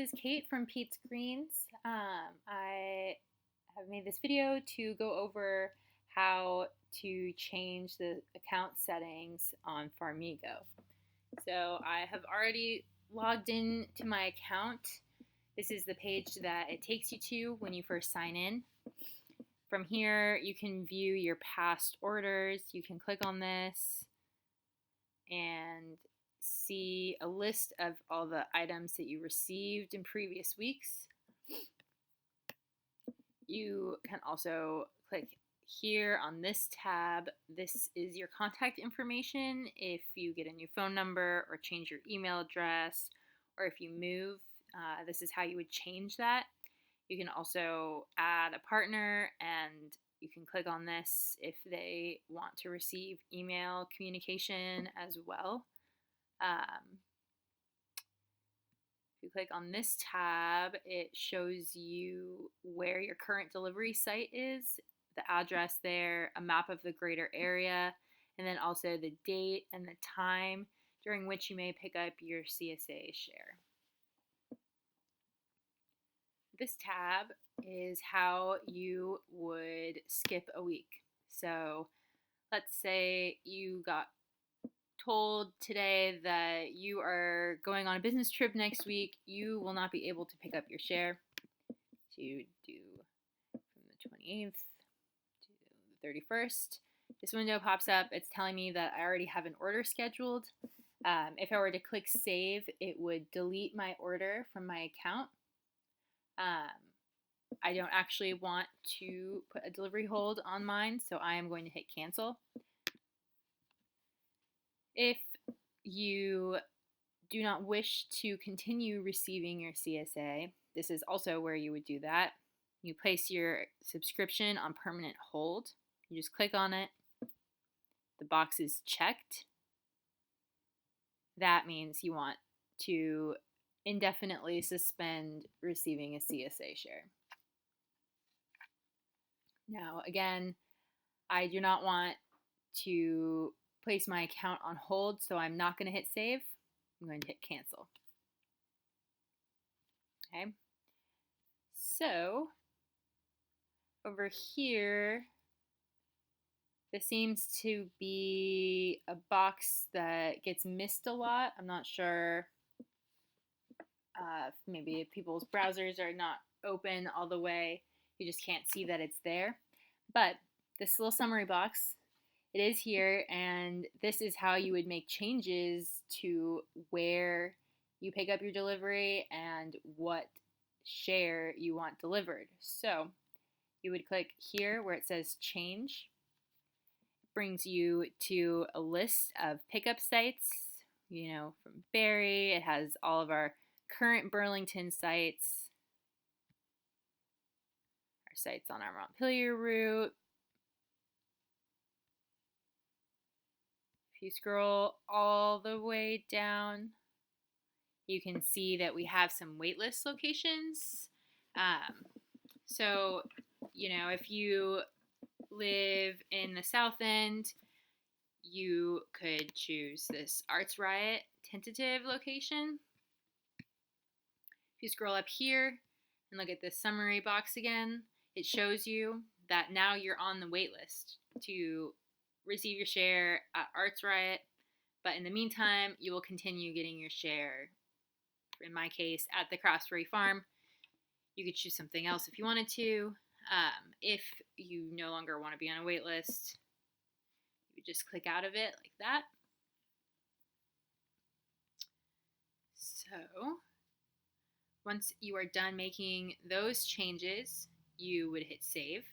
is Kate from Pete's Greens. I have made this video to go over how to change the account settings on Farmigo. So I have already logged in to my account. This is the page that it takes you to when you first sign in. From here, you can view your past orders. You can click on this and see a list of all the items that you received in previous weeks. You can also click here on this tab. This is your contact information if you get a new phone number or change your email address, or if you move, this is how you would change that. You can also add a partner, and you can click on this if they want to receive email communication as well. If you click on this tab, it shows you where your current delivery site is, the address there, a map of the greater area, and then also the date and the time during which you may pick up your CSA share. This tab is how you would skip a week. So let's say you got told today that you are going on a business trip next week. You will not be able to pick up your share to do from the 28th to the 31st. This window pops up. It's telling me that I already have an order scheduled. If I were to click save, it would delete my order from my account. I don't actually want to put a delivery hold on mine, so I am going to hit cancel. If you do not wish to continue receiving your CSA, this is also where you would do that. You place your subscription on permanent hold. You just click on it. The box is checked. That means you want to indefinitely suspend receiving a CSA share. Now, again, I do not want to place my account on hold, so I'm not going to hit save. I'm going to hit cancel. Okay. So, over here, this seems to be a box that gets missed a lot. I'm not sure. Maybe if people's browsers are not open all the way, you just can't see that it's there. But this little summary box, it is here, and this is how you would make changes to where you pick up your delivery and what share you want delivered. So you would click here where it says change. It brings you to a list of pickup sites, from Barrie. It has all of our current Burlington sites, our sites on our Montpelier route. If you scroll all the way down, you can see that we have some waitlist locations. So, if you live in the South End, you could choose this Arts Riot tentative location. If you scroll up here and look at this summary box again, it shows you that now you're on the wait list to receive your share at Arts Riot, but in the meantime, you will continue getting your share, in my case, at the Craftsbury Farm. You could choose something else if you wanted to. If you no longer want to be on a wait list, you would just click out of it like that. So once you are done making those changes, you would hit save.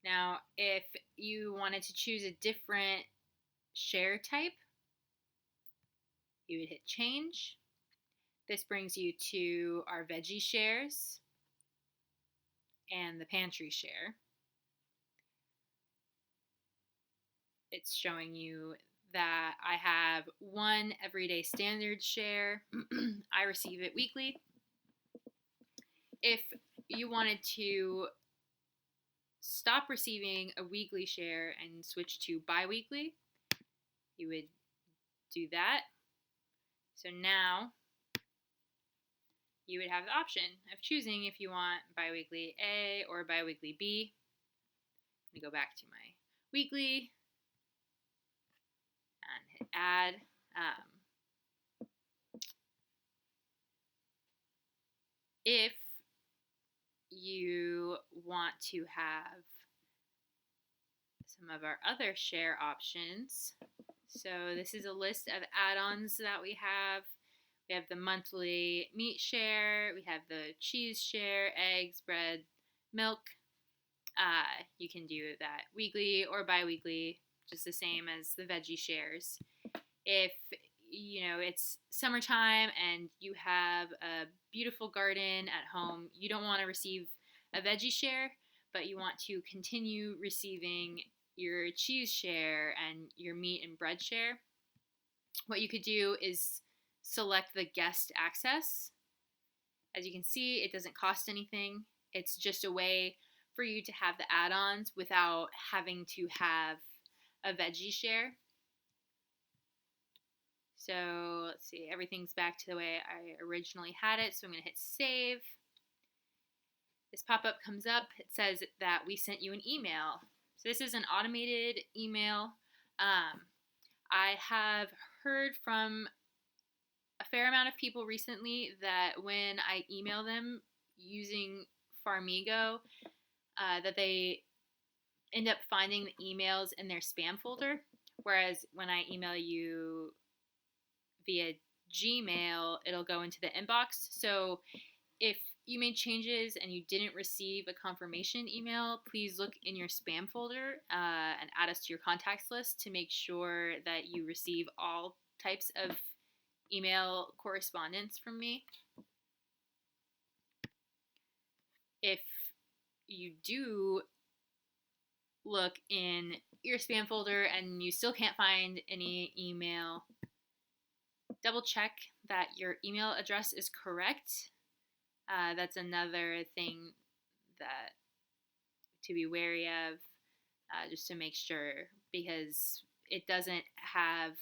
Now, if you wanted to choose a different share type, you would hit change. This brings you to our veggie shares and the pantry share. It's showing you that I have one everyday standard share. I receive it weekly. If you wanted to stop receiving a weekly share and switch to bi-weekly, you would do that. So now you would have the option of choosing if you want biweekly A or biweekly B. Let me go back to my weekly and hit add. If you want to have some of our other share options, so this is a list of add-ons that we have. We have the monthly meat share, we have the cheese share, eggs, bread, milk. You can do that weekly or bi-weekly, just the same as the veggie shares. If it's summertime and you have a beautiful garden at home, you don't want to receive a veggie share, but you want to continue receiving your cheese share and your meat and bread share, what you could do is select the guest access. As you can see, it doesn't cost anything. It's just a way for you to have the add-ons without having to have a veggie share. So let's see, everything's back to the way I originally had it. So I'm going to hit save. This pop-up comes up. It says that we sent you an email. So this is an automated email. I have heard from a fair amount of people recently that when I email them using Farmigo, that they end up finding the emails in their spam folder. Whereas when I email you via Gmail, it'll go into the inbox. So if you made changes and you didn't receive a confirmation email, please look in your spam folder and add us to your contacts list to make sure that you receive all types of email correspondence from me. If you do look in your spam folder and you still can't find any email, double check that your email address is correct. That's another thing that to be wary of, just to make sure, because it doesn't have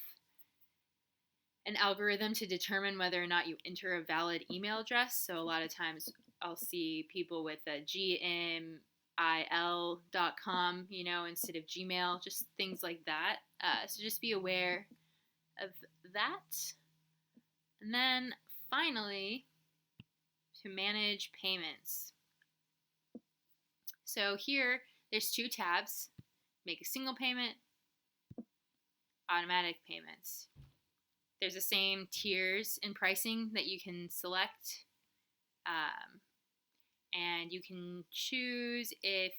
an algorithm to determine whether or not you enter a valid email address. So a lot of times I'll see people with a gmil.com, instead of Gmail, just things like that. So just be aware of that. And then finally, to manage payments. So here, there's two tabs: make a single payment, automatic payments. There's the same tiers in pricing that you can select, and you can choose if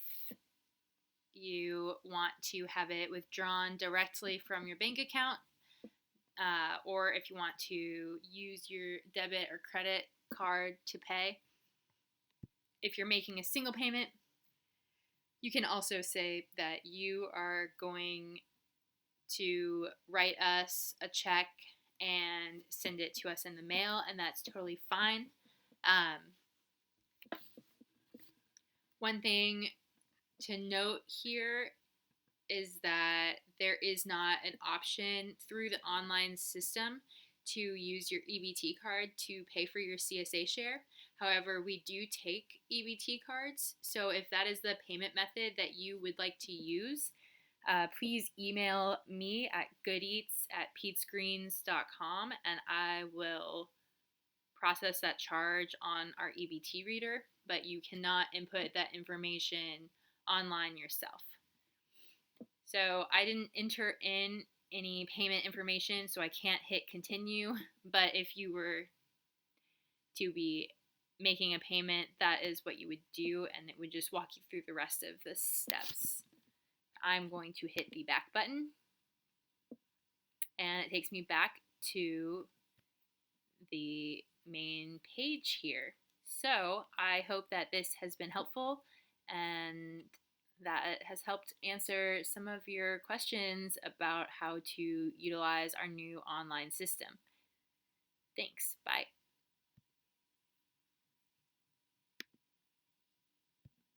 you want to have it withdrawn directly from your bank account, or if you want to use your debit or credit card to pay. If you're making a single payment, you can also say that you are going to write us a check and send it to us in the mail, and that's totally fine. One thing to note here is that there is not an option through the online system to use your EBT card to pay for your CSA share. However, we do take EBT cards, so if that is the payment method that you would like to use, please email me at goodeats@peetsgreens.com and I will process that charge on our EBT reader, but you cannot input that information online yourself. So I didn't enter in any payment information, so I can't hit continue, but if you were to be making a payment, that is what you would do, and it would just walk you through the rest of the steps. I'm going to hit the back button, and it takes me back to the main page here. So I hope that this has been helpful and that it has helped answer some of your questions about how to utilize our new online system. Thanks. Bye.